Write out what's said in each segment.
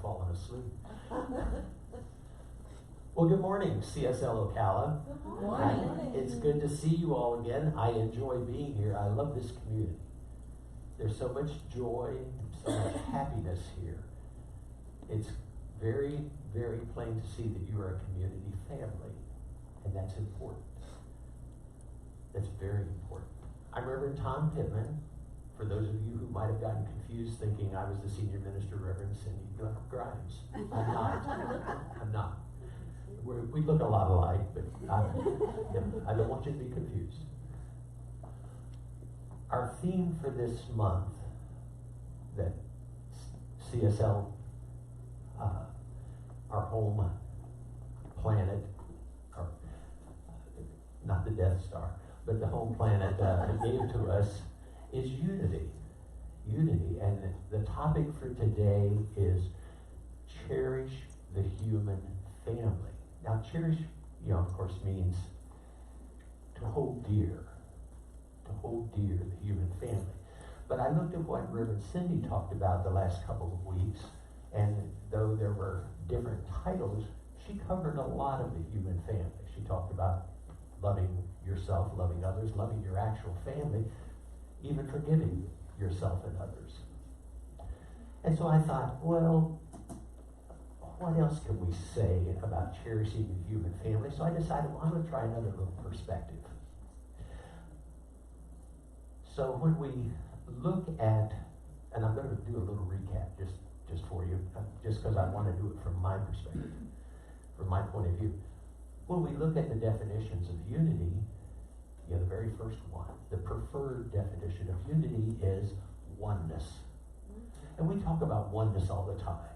fallen asleep. Well, good morning, CSL Ocala. Good morning. It's good to see you all again. I enjoy being here. I love this community. There's so much joy, so much happiness here. It's very, very plain to see that you are a community family, and that's important. That's very important. I'm Reverend Tom Pitman. For those of you who might have gotten confused thinking I was the senior minister, Reverend Cindy Grimes. I'm not. I'm not. We look a lot alike, but I don't want you to be confused. Our theme for this month that CSL, our home planet, or not the Death Star, but the home planet gave to us is unity. Unity. And the topic for today is cherish the human family. Now, cherish, of course, means to hold dear the human family. But I looked at what Reverend Cindy talked about the last couple of weeks, and though there were different titles, she covered a lot of the human family. She talked about loving yourself, loving others, loving your actual family, even forgiving yourself and others. And so I thought, well, what else can we say about cherishing the human family? So I decided, well, I'm going to try another little perspective. So when we look at, and I'm going to do a little recap just for you, just because I want to do it from my perspective, from my point of view. When we look at the definitions of unity, the very first one, the preferred definition of unity is oneness. And we talk about oneness all the time.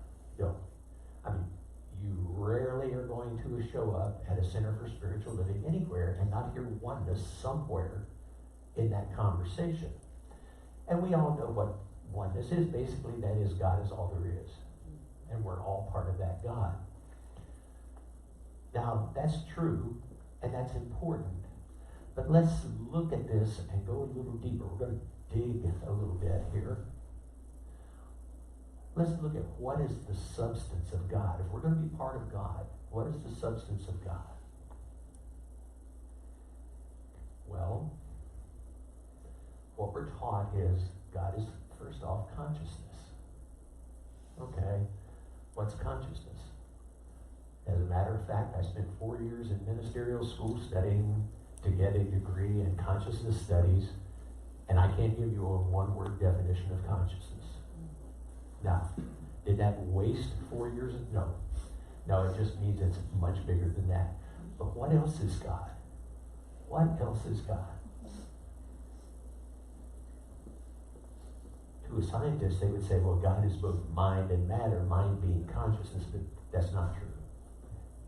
You rarely are going to show up at a Center for Spiritual Living anywhere and not hear oneness somewhere in that conversation. And we all know what oneness is. Basically, that is God is all there is. And we're all part of that God. Now, that's true, and that's important. But let's look at this and go a little deeper. We're going to dig a little bit here. Let's look at what is the substance of God. If we're going to be part of God, what is the substance of God? Well, what we're taught is God is, first off, consciousness. Okay, what's consciousness? As a matter of fact, I spent 4 years in ministerial school studying to get a degree in consciousness studies, and I can't give you a one-word definition of consciousness. Now, did that waste 4 years? No. No, it just means it's much bigger than that. But what else is God? What else is God? To a scientist, they would say, well, God is both mind and matter, mind being consciousness, but that's not true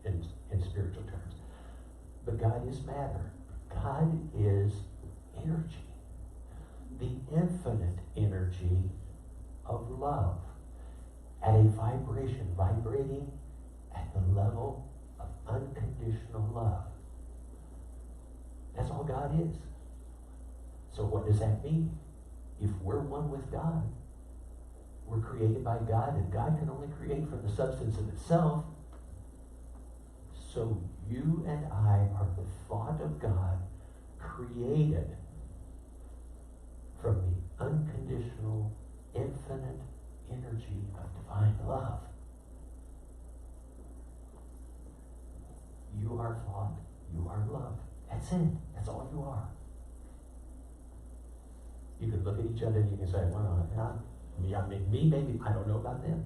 in spiritual terms. But God is matter. God is energy. The infinite energy of love at a vibration, vibrating at the level of unconditional love. That's all God is. So what does that mean? If we're one with God, we're created by God, and God can only create from the substance of itself. So you and I are the thought of God created from the unconditional, infinite energy of divine love. You are thought, you are love. That's it. That's all you are. You can look at each other and you can say, well, me, maybe, I don't know about them.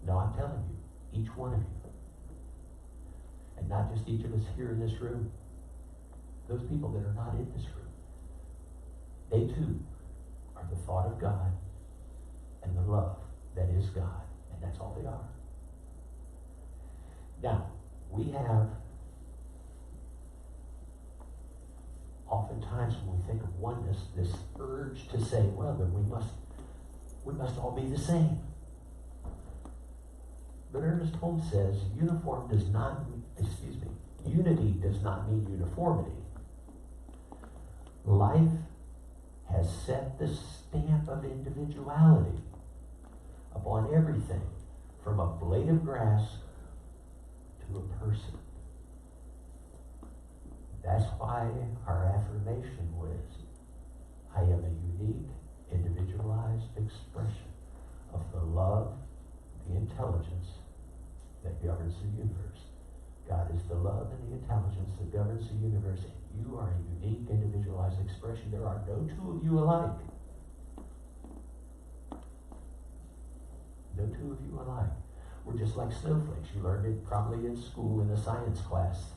No, I'm telling you, each one of you. And not just each of us here in this room. Those people that are not in this room. They too are the thought of God and the love that is God. And that's all they are. Now, we have, oftentimes when we think of oneness, this urge to say, well, then we must all be the same. But Ernest Holmes says, unity does not mean uniformity. Life has set the stamp of individuality upon everything, from a blade of grass to a person. That's why our affirmation was, I am a unique, individualized expression of the love, the intelligence that governs the universe. God is the love and the intelligence that governs the universe, and you are a unique, individualized expression. There are no two of you alike. No two of you alike. We're just like snowflakes. You learned it probably in school in a science class,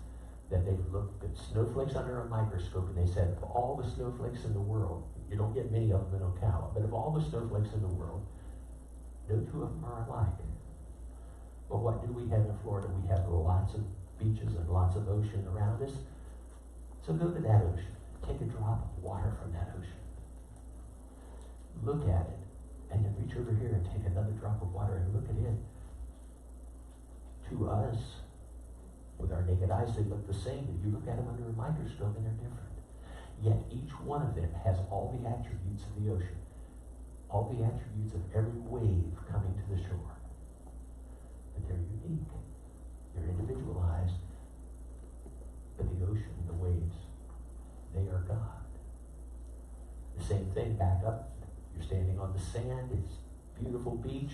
that they looked at snowflakes under a microscope and they said, of all the snowflakes in the world, you don't get many of them in Ocala, but of all the snowflakes in the world, no two of them are alike. But what do we have in Florida? We have lots of beaches and lots of ocean around us. So go to that ocean. Take a drop of water from that ocean. Look at it, and then reach over here and take another drop of water and look at it. To us, with our naked eyes, they look the same, but you look at them under a microscope and they're different. Yet each one of them has all the attributes of the ocean, all the attributes of every wave coming to the shore. But they're unique. They're individualized. But the ocean, the waves, they are God. The same thing, back up. You're standing on the sand. It's a beautiful beach.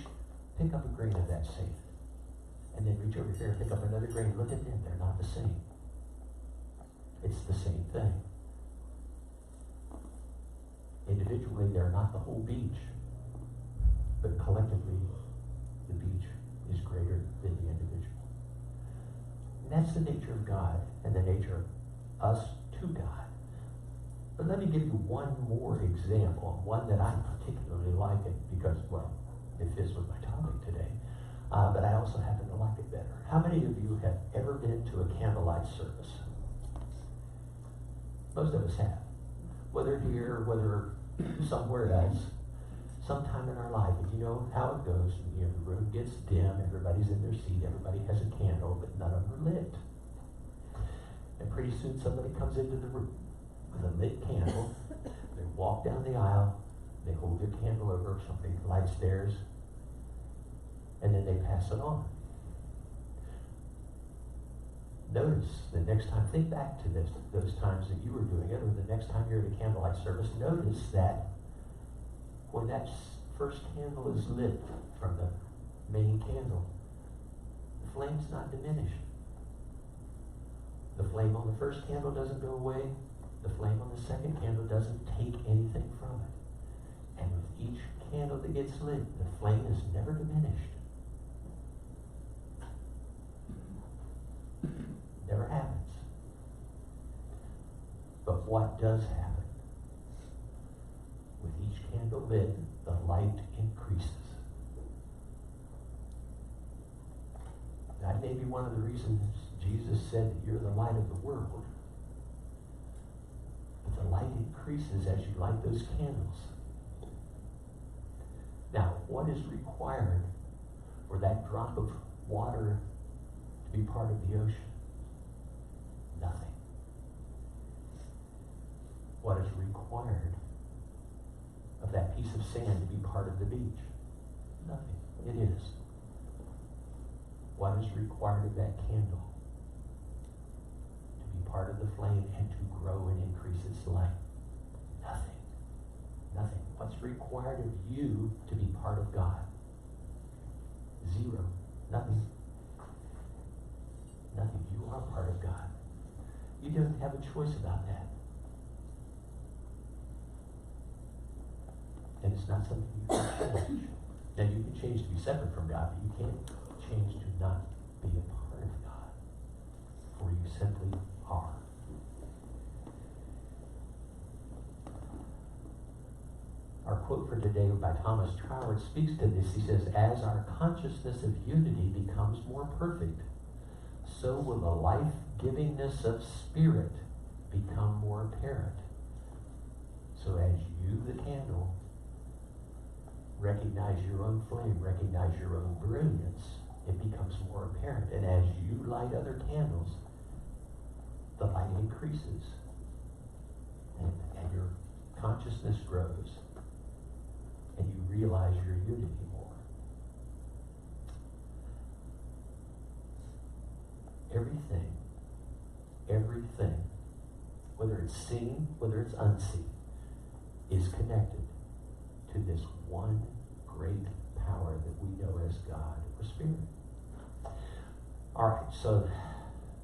Pick up a grain of that sand. And then reach over here and pick up another grain. Look at them. They're not the same. It's the same thing. Individually, they're not the whole beach. But collectively, the beach is greater than the individual. And that's the nature of God and the nature of us to God. But let me give you one more example, one that I particularly like it because, well, it fits with my topic today. But I also happen to like it better. How many of you have ever been to a candlelight service? Most of us have. Whether here, whether somewhere else, sometime in our life. And you know how it goes. You know, the room gets dim, everybody's in their seat, everybody has a candle, but none of them are lit. And pretty soon somebody comes into the room with a lit candle. They walk down the aisle, they hold their candle over, somebody lights theirs, and then they pass it on. Notice the next time, think back to those times that you were doing it, or the next time you're at a candlelight service, notice that when that first candle is lit from the main candle, the flame's not diminished. The flame on the first candle doesn't go away. The flame on the second candle doesn't take anything from it. And with each candle that gets lit, the flame is never diminished. Never happens. But what does happen? With each candle lit, the light increases. That may be one of the reasons Jesus said that you're the light of the world. But the light increases as you light those candles. Now, what is required for that drop of water to be part of the ocean? Nothing. What is required of that piece of sand to be part of the beach? Nothing. It is. What is required of that candle to be part of the flame and to grow and increase its light? Nothing. Nothing. What's required of you to be part of God? Zero. Nothing. Nothing. You are part of God. You don't have a choice about that. And it's not something you can change. Now you can change to be separate from God, but you can't change to not be a part of God. For you simply are. Our quote for today by Thomas Troward speaks to this. He says, as our consciousness of unity becomes more perfect, so will the life-givingness of spirit become more apparent. So as you, the candle, recognize your own flame, recognize your own brilliance, it becomes more apparent. And as you light other candles, the light increases. And your consciousness grows. And you realize your unity more. everything, whether it's seen, whether it's unseen, is connected to this one great power that we know as God or Spirit. All right, so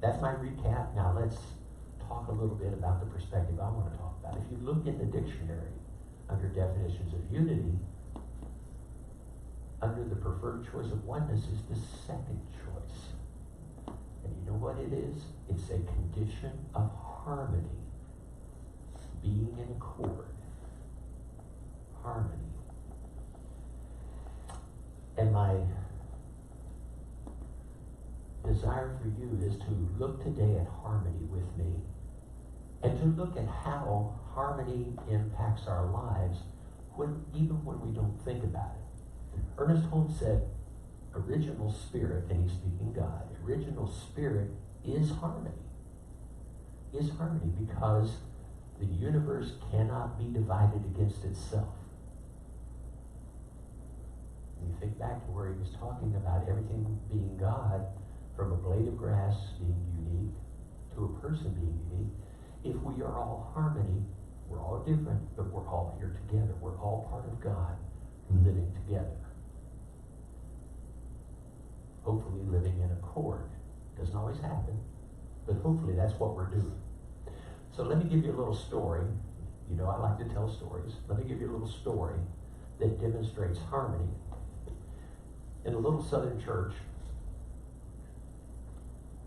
that's my recap. Now let's talk a little bit about the perspective I want to talk about. If you look in the dictionary under definitions of unity, under the preferred choice of oneness is the second choice. And you know what it is? It's a condition of harmony, being in accord. Harmony. And my desire for you is to look today at harmony with me, and to look at how harmony impacts our lives even when we don't think about it. Ernest Holmes said, original spirit, and he's speaking God, original spirit is harmony. Is harmony because the universe cannot be divided against itself. When you think back to where he was talking about everything being God, from a blade of grass being unique to a person being unique, if we are all harmony, we're all different, but we're all here together. We're all part of God, living together. Hopefully living in accord. Doesn't always happen, but hopefully that's what we're doing. So let me give you a little story. You know I like to tell stories. Let me give you a little story that demonstrates harmony. In a little southern church,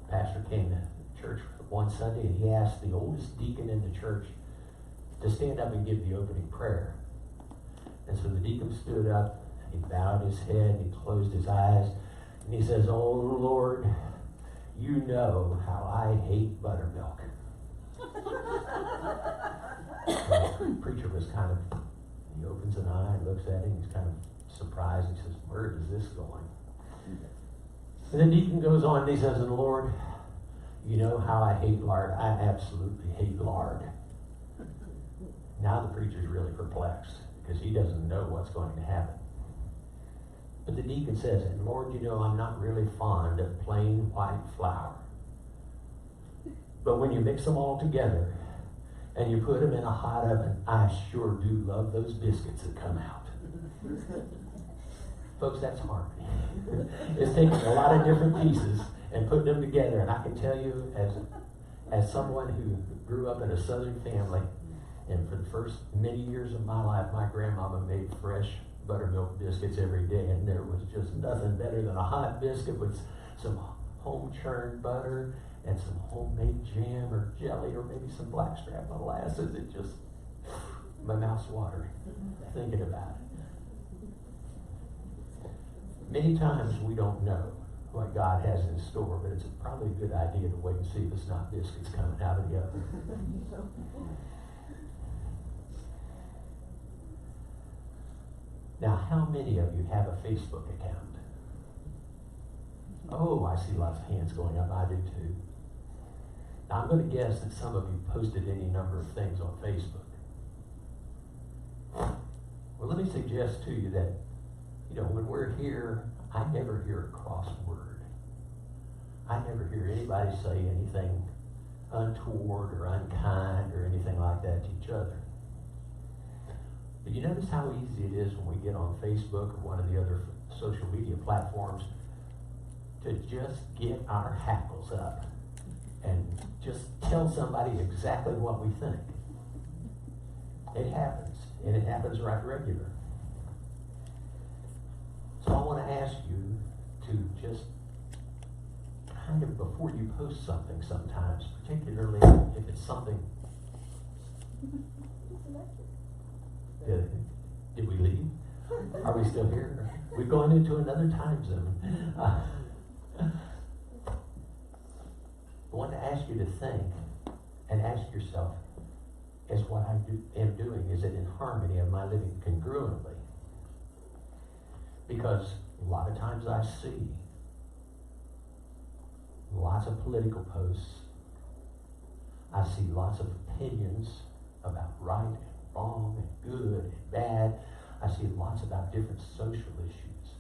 pastor came to church one Sunday and he asked the oldest deacon in the church to stand up and give the opening prayer. And so the deacon stood up, he bowed his head, he closed his eyes, and he says, "Oh Lord, you know how I hate buttermilk." The preacher was he opens an eye, looks at it, and he's kind of surprised. He says, "Where is this going?" And the deacon goes on and he says, "And Lord, you know how I hate lard. I absolutely hate lard." Now the preacher's really perplexed because he doesn't know what's going to happen. But the deacon says, "And Lord, you know I'm not really fond of plain white flour. But when you mix them all together and you put them in a hot oven, I sure do love those biscuits that come out." Folks, that's harmony. It's taking a lot of different pieces and putting them together. And I can tell you, as someone who grew up in a southern family, and for the first many years of my life, my grandmama made fresh buttermilk biscuits every day, and there was just nothing better than a hot biscuit with some home-churned butter and some homemade jam or jelly or maybe some blackstrap molasses. It just, my mouth's watering thinking about it. Many times we don't know what God has in store, but it's probably a good idea to wait and see if it's not biscuits coming out of the oven. Now, how many of you have a Facebook account? Oh, I see lots of hands going up. I do too. Now, I'm going to guess that some of you posted any number of things on Facebook. Well, let me suggest to you that, when we're here, I never hear a cross word. I never hear anybody say anything untoward or unkind or anything like that to each other. But you notice how easy it is when we get on Facebook or one of the other social media platforms to just get our hackles up and just tell somebody exactly what we think. It happens, and it happens right regular. So I want to ask you to just kind of, before you post something sometimes, particularly if it's something... Did we leave? Are we still here? We're going into another time zone. I want to ask you to think and ask yourself, is what I am doing, is it in harmony? Am I living congruently? Because a lot of times I see lots of political posts. I see lots of opinions about right and wrong and good and bad. I see lots about different social issues.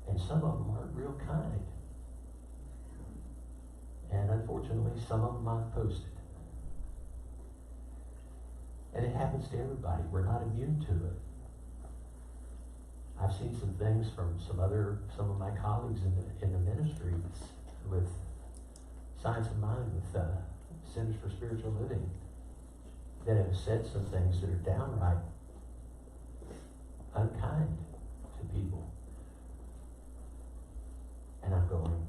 And some of them aren't real kind. And unfortunately, some of them I've posted. And it happens to everybody. We're not immune to it. I've seen some things from some of my colleagues in the ministry with Science of Mind, with Centers for Spiritual Living, that have said some things that are downright unkind to people. And I'm going,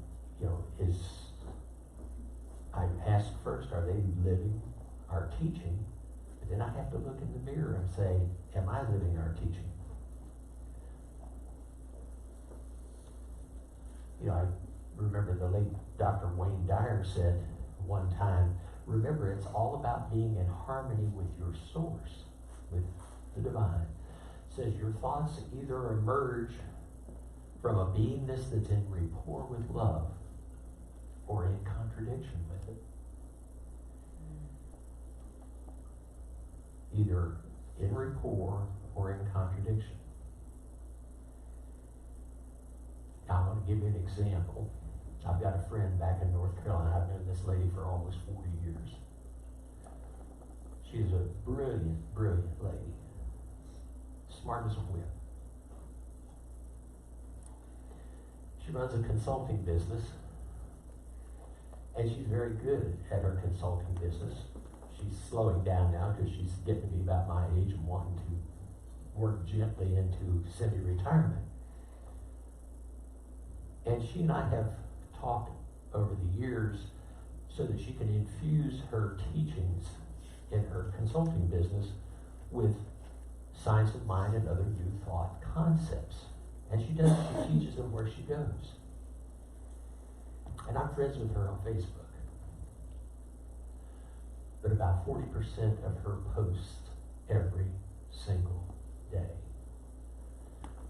I ask first, are they living our teaching? But then I have to look in the mirror and say, am I living our teaching? I remember the late Dr. Wayne Dyer said one time, remember, it's all about being in harmony with your source, with the divine. It says your thoughts either emerge from a beingness that's in rapport with love or in contradiction with it. Either in rapport or in contradiction. Now, I want to give you an example. I've got a friend back in North Carolina. I've known this lady for almost 40 years. She's a brilliant, brilliant lady. Smart as a whip. She runs a consulting business, and she's very good at her consulting business. She's slowing down now because she's getting to be about my age and wanting to work gently into semi-retirement. And she and I have talked over the years so that she can infuse her teachings in her consulting business with Science of Mind and other new thought concepts. And she teaches them where she goes. And I'm friends with her on Facebook. But about 40% of her posts every single day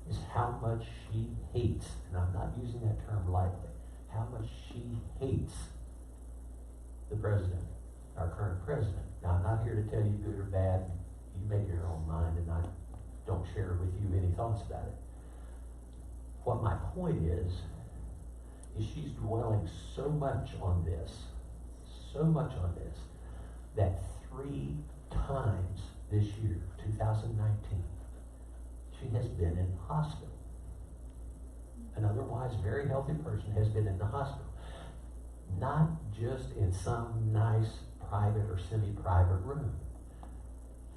is how much she hates, and I'm not using that term lightly, how much she hates the president, our current president. Now, I'm not here to tell you good or bad. You make your own mind, and I don't share with you any thoughts about it. What my point is she's dwelling so much on this, that 3 times this year, 2019, she has been in the hospital. An otherwise very healthy person has been in the hospital. Not just in some nice private or semi-private room.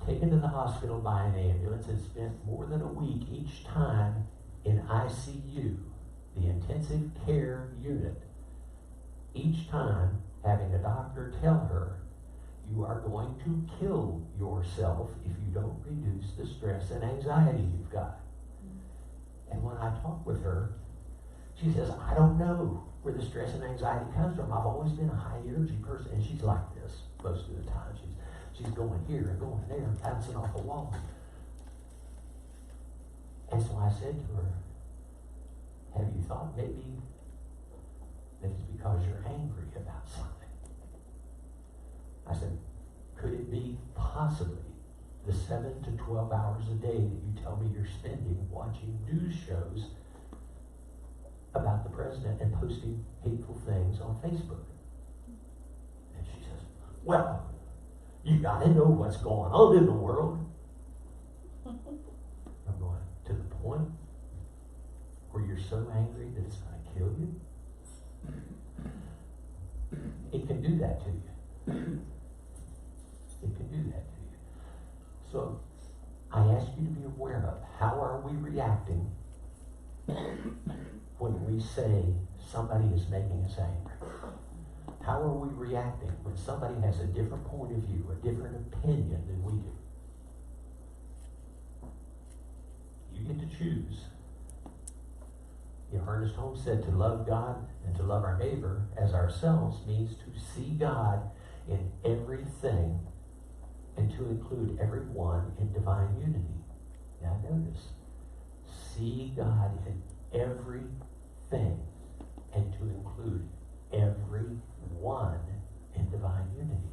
Taken to the hospital by an ambulance and spent more than a week each time in ICU, the intensive care unit, each time having a doctor tell her, you are going to kill yourself if you don't reduce the stress and anxiety you've got. And when I talk with her, she says, I don't know where the stress and anxiety comes from. I've always been a high energy person. And she's like this most of the time. She's going here and going there and bouncing off the wall. And so I said to her, have you thought maybe that it's because you're angry about something? I said, could it be possibly the 7 to 12 hours a day that you tell me you're spending watching news shows about the president and posting hateful things on Facebook? And she says, well, you gotta know what's going on in the world. I'm going, to the point where you're so angry that it's gonna kill you? It can do that to you. It can do that to you. So I ask you to be aware of how are we reacting when we say somebody is making us angry. How are we reacting when somebody has a different point of view, a different opinion than we do? You get to choose. Ernest Holmes said to love God and to love our neighbor as ourselves means to see God in everything and to include everyone in divine unity. Now notice, see God in everything and to include everyone in divine unity.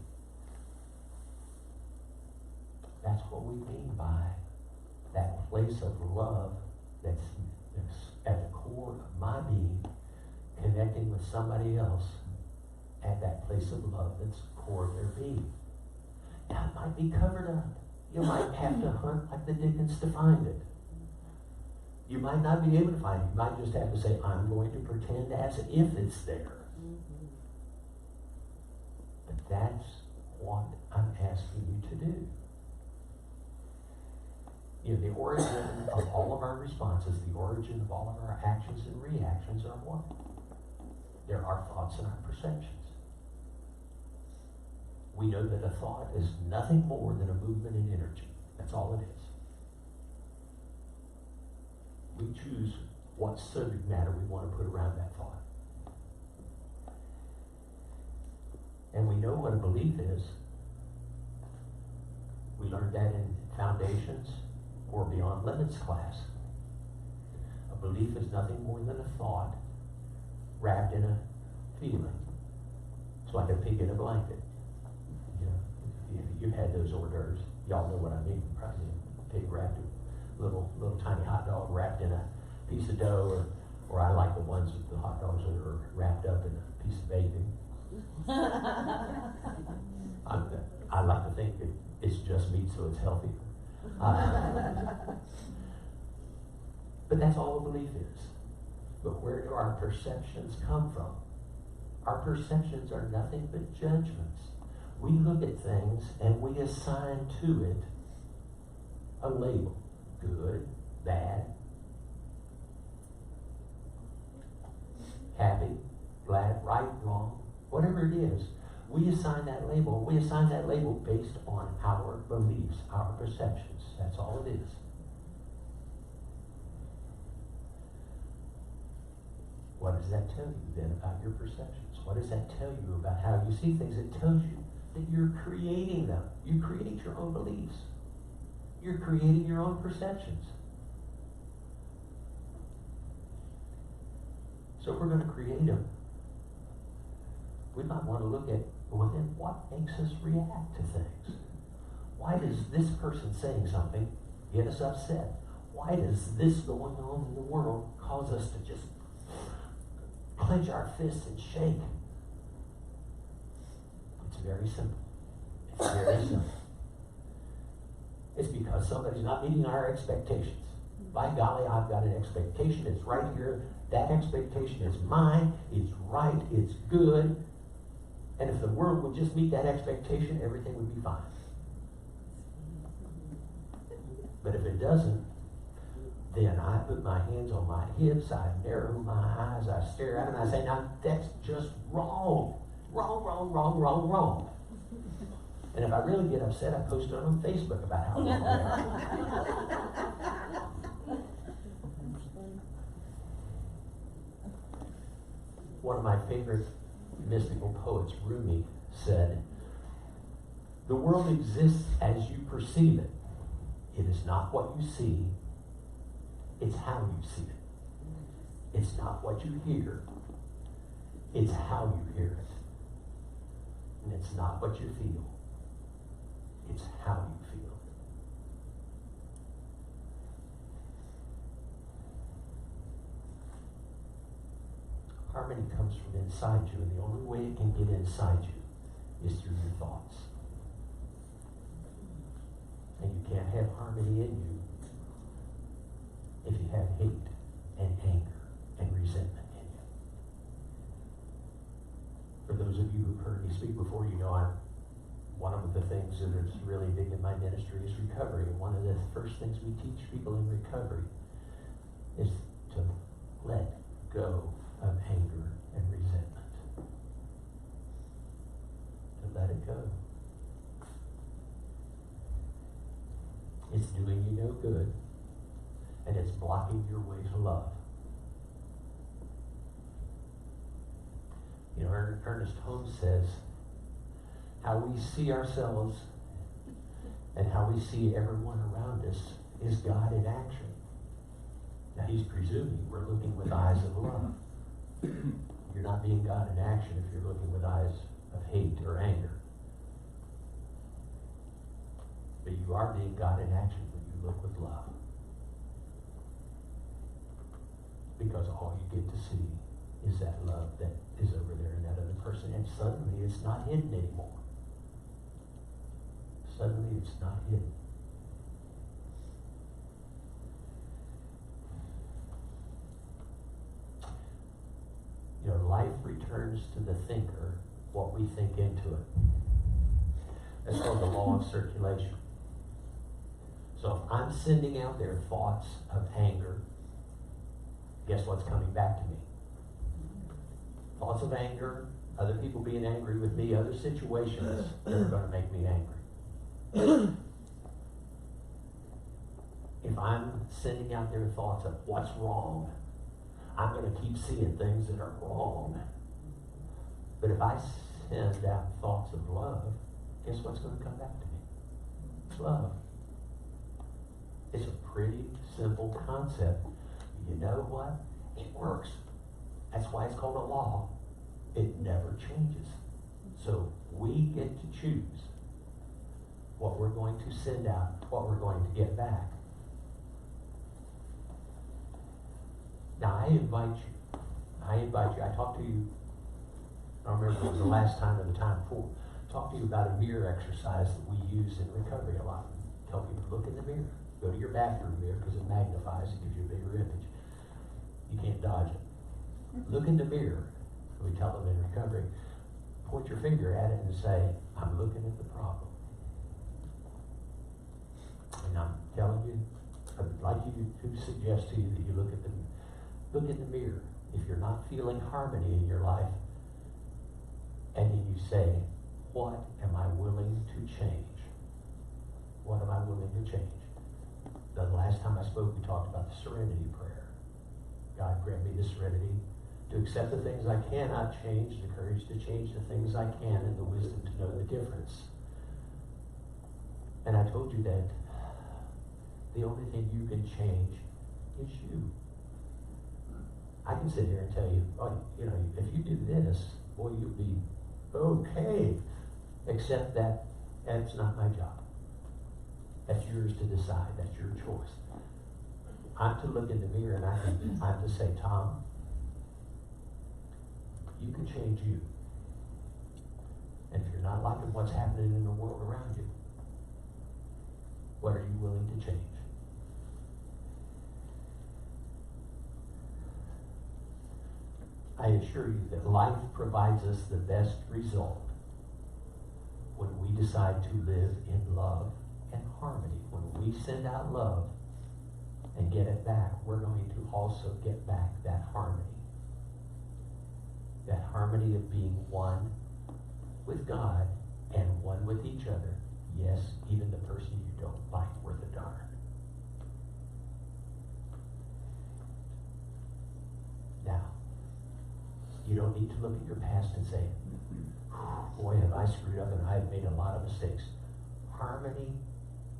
That's what we mean by that place of love that's at the core of my being, connecting with somebody else at that place of love that's core of their being. Now, it might be covered up. You might have to hunt like the Dickens to find it. You might not be able to find it. You might just have to say, I'm going to pretend as if it's there. But that's what I'm asking you to do. You know, the origin of all of our responses, the origin of all of our actions and reactions are what? They're our thoughts and our perceptions. We know that a thought is nothing more than a movement in energy. That's all it is. We choose what subject matter we want to put around that thought. And we know what a belief is. We learned that in Foundations or Beyond Limits class. A belief is nothing more than a thought wrapped in a feeling. It's like a pig in a blanket. You know, if you've had those hors d'oeuvres, y'all know what I mean. Probably a pig wrapped in little tiny hot dog wrapped in a piece of dough, or I like the ones with the hot dogs that are wrapped up in a piece of bacon. I like to think that it's just meat, so it's healthy. But that's all a belief is. But where do our perceptions come from? Our perceptions are nothing but judgments. We look at things and we assign to it a label. Good, bad, happy, glad, right, wrong, whatever it is. We assign that label. We assign that label based on our beliefs, our perceptions. That's all it is. What does that tell you then about your perceptions? What does that tell you about how you see things? It tells you that you're creating them. You create your own beliefs. You're creating your own perceptions. So if we're going to create them, we might want to look at, well, then what makes us react to things? Why does this person saying something get us upset? Why does this going on in the world cause us to just clench our fists and shake? It's very simple. It's very simple. It's because somebody's not meeting our expectations. By golly, I've got an expectation. It's right here. That expectation is mine. It's right. It's good. And if the world would just meet that expectation, everything would be fine. But if it doesn't, then I put my hands on my hips, I narrow my eyes, I stare at it, and I say, now that's just wrong. Wrong, wrong, wrong, wrong, wrong. And if I really get upset, I post it on Facebook about how wrong they are. One of my favorite mystical poets, Rumi, said, "The world exists as you perceive it. It is not what you see, it's how you see it. It's not what you hear, it's how you hear it. And it's not what you feel, it's how you feel it." Harmony comes from inside you, and the only way it can get inside you is through your thoughts. And you can't have harmony in you if you have hate and anger and resentment in you. For those of you who've heard me speak before, you know one of the things that is really big in my ministry is recovery. And one of the first things we teach people in recovery is to let go of anger and resentment. To let it go. It's doing you no good, and it's blocking your way to love. You know, Ernest Holmes says, how we see ourselves and how we see everyone around us is God in action. Now, he's presuming we're looking with eyes of love. You're not being God in action if you're looking with eyes of hate or anger. But you are being God in action when you look with love. Because all you get to see is that love that is over there in that other person. And suddenly it's not hidden anymore. Suddenly it's not hidden. You know, life returns to the thinker what we think into it. That's called the law of circulation. So if I'm sending out there thoughts of anger, guess what's coming back to me? Thoughts of anger, other people being angry with me, other situations that are going to make me angry. If I'm sending out there thoughts of what's wrong, I'm going to keep seeing things that are wrong. But if I send out thoughts of love, guess what's going to come back to me? It's love. It's a pretty simple concept. You know what? It works. That's why it's called a law. It never changes. So we get to choose what we're going to send out, what we're going to get back. Now I invite you. I talked to you, I don't remember if it was the last time or the time before, talk to you about a mirror exercise that we use in recovery a lot. Tell people, look in the mirror. Go to your bathroom mirror because it magnifies, it gives you a bigger image. You can't dodge it. Look in the mirror. We tell them in recovery, point your finger at it and say, I'm looking at the problem. And I'm telling you, I'd like you to suggest to you that you look in the mirror. If you're not feeling harmony in your life, and then you say, what am I willing to change? What am I willing to change? The last time I spoke, we talked about the serenity prayer. God grant me the serenity to accept the things I cannot change, the courage to change the things I can, and the wisdom to know the difference. And I told you that the only thing you can change is you. I can sit here and tell you, oh, you know, if you do this, boy, you'll be okay. Except that that's not my job. That's yours to decide. That's your choice. I'm to look in the mirror and I'm to say, Tom, you can change you. And if you're not liking what's happening in the world around you, what are you willing to change? I assure you that life provides us the best result when we decide to live in love and harmony. When we send out love and get it back, we're going to also get back that harmony. That harmony of being one with God and one with each other. Yes, even the person you don't like worth a darn. Now, you don't need to look at your past and say, boy, have I screwed up and I've made a lot of mistakes. Harmony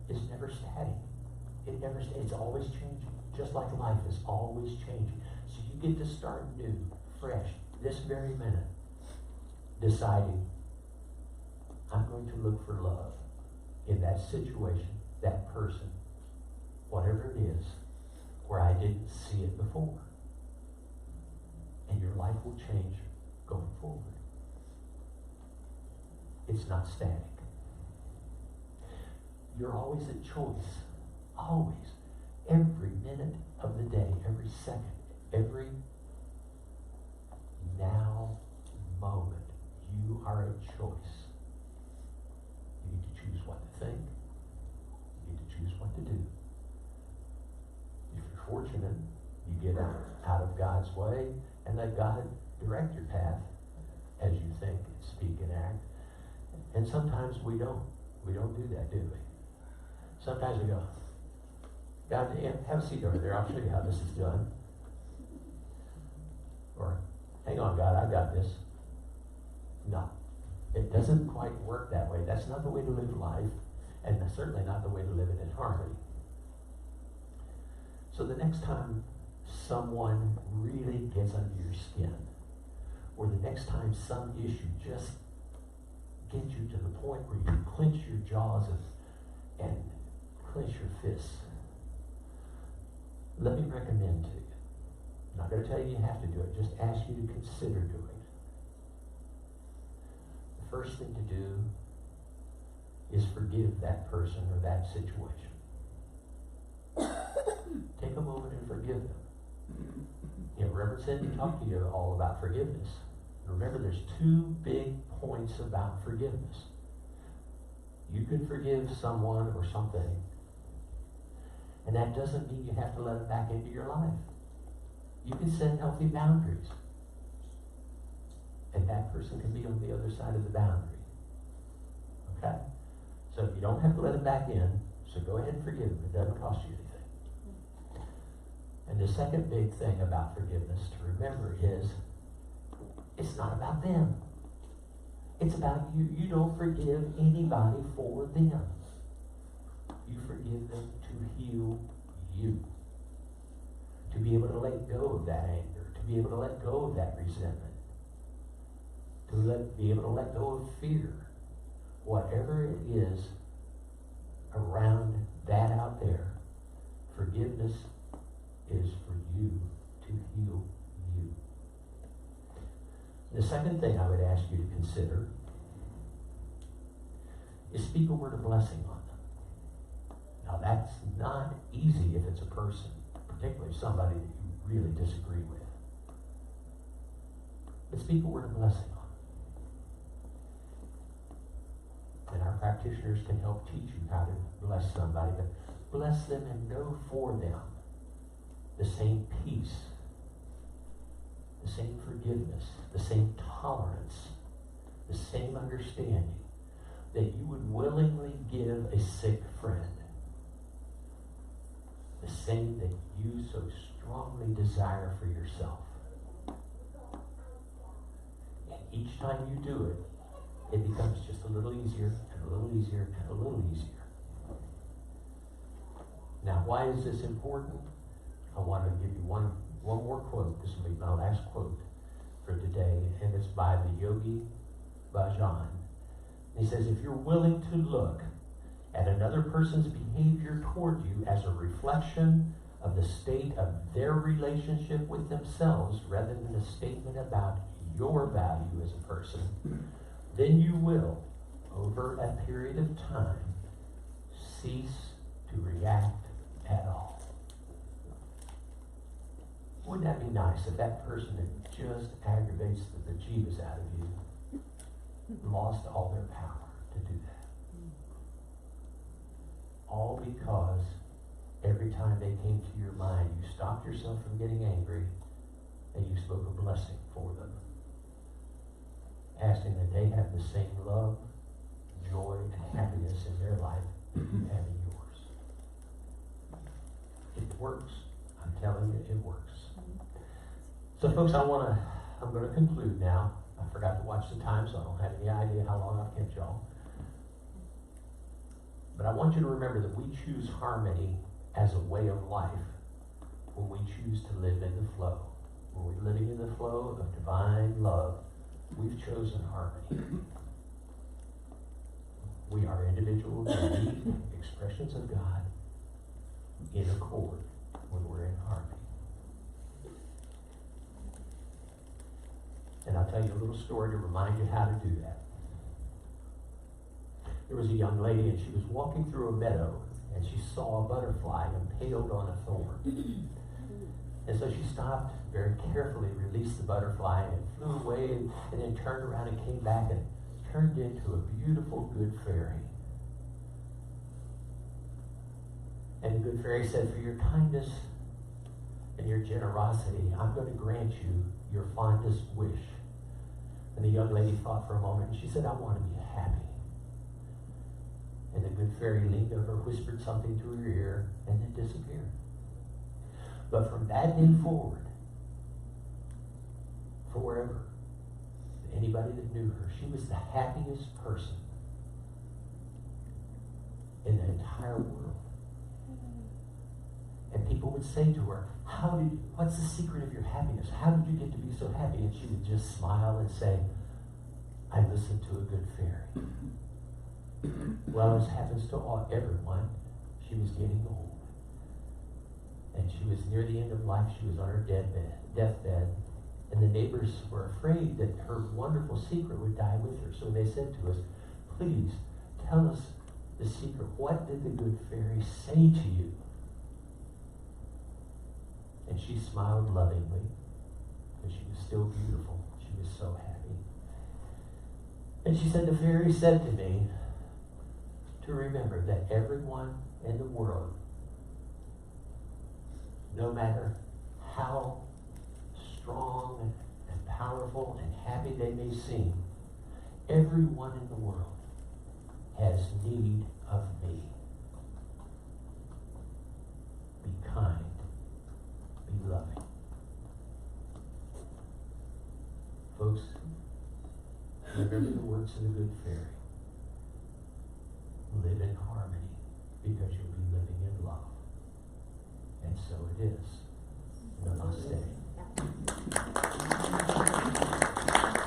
is never static. It never stays. It's always changing. Just like life is always changing. So you get to start new, fresh, this very minute, deciding, I'm going to look for love in that situation, that person, whatever it is, where I didn't see it before. And your life will change going forward. It's not static. You're always a choice. Always. Every minute of the day, every second, every now moment, you are a choice. You need to choose what to think. You need to choose what to do. If you're fortunate, you get out of God's way and let God direct your path as you think, speak, and act. And sometimes we don't. We don't do that, do we? Sometimes we go, God, have a seat over there. I'll show you how this is done. Or, hang on, God, I got this. No. It doesn't quite work that way. That's not the way to live life, and that's certainly not the way to live it in harmony. So the next time someone really gets under your skin, or the next time some issue just gets you to the point where you clench your jaws and clench your fists, let me recommend to you. I'm not going to tell you you have to do it, just ask you to consider doing it. first thing to do is forgive that person or that situation. Take a moment and forgive them. You know, Reverend Cindy talked to you all about forgiveness. Remember, there's two big points about forgiveness. You can forgive someone or something, and that doesn't mean you have to let it back into your life. You can set healthy boundaries, and that person can be on the other side of the boundary. Okay? So you don't have to let it back in, so go ahead and forgive them. It doesn't cost you anything. And the second big thing about forgiveness to remember is it's not about them. It's about you. You don't forgive anybody for them. You forgive them to heal you. To be able to let go of that anger. To be able to let go of that resentment. To be able to let go of fear. Whatever it is around that out there, forgiveness is for you to heal you. The second thing I would ask you to consider is speak a word of blessing on them. Now that's not easy if it's a person, particularly somebody that you really disagree with. But speak a word of blessing on them. And our practitioners can help teach you how to bless somebody, but bless them and know for them the same peace, the same forgiveness, the same tolerance, the same understanding that you would willingly give a sick friend. The same that you so strongly desire for yourself. And each time you do it, it becomes just a little easier and a little easier and a little easier. Now, why is this important? I want to give you one more quote. This will be my last quote for today, and it's by the Yogi Bhajan. He says, if you're willing to look at another person's behavior toward you as a reflection of the state of their relationship with themselves rather than a statement about your value as a person, then you will, over a period of time, cease to react at all. Wouldn't that be nice if that person that just aggravates the bejeebus out of you lost all their power to do that? All because every time they came to your mind, you stopped yourself from getting angry and you spoke a blessing for them, asking that they have the same love, joy, and happiness in their life that you have in yours. It works. I'm telling you, it works. So folks, I'm going to conclude now. I forgot to watch the time, so I don't have any idea how long I've kept y'all. But I want you to remember that we choose harmony as a way of life when we choose to live in the flow. When we're living in the flow of divine love, we've chosen harmony. We are individual, unique expressions of God in accord when we're in harmony. And I'll tell you a little story to remind you how to do that. There was a young lady, and she was walking through a meadow, and she saw a butterfly impaled on a thorn. And so she stopped, very carefully released the butterfly, and it flew away, and then turned around and came back and turned into a beautiful good fairy. And the good fairy said, for your kindness and your generosity, I'm going to grant you your fondest wish. And the young lady thought for a moment, and she said, I want to be happy. And the good fairy leaned over, whispered something to her ear, and then disappeared. But from that day forward, forever, anybody that knew her, she was the happiest person in the entire world. And people would say to her, what's the secret of your happiness? How did you get to be so happy? And she would just smile and say, I listened to a good fairy. Well, as happens to everyone, she was getting old. And she was near the end of life. She was on her deathbed. And the neighbors were afraid that her wonderful secret would die with her. So they said to us, please tell us the secret. What did the good fairy say to you? And she smiled lovingly, because she was still beautiful. She was so happy. And she said, the fairy said to me to remember that everyone in the world, no matter how strong and powerful and happy they may seem, everyone in the world has need of me. Be kind, be loving. Folks, remember the words of the good fairy. Live in harmony, because you'll be living in love. And so it is. Namaste.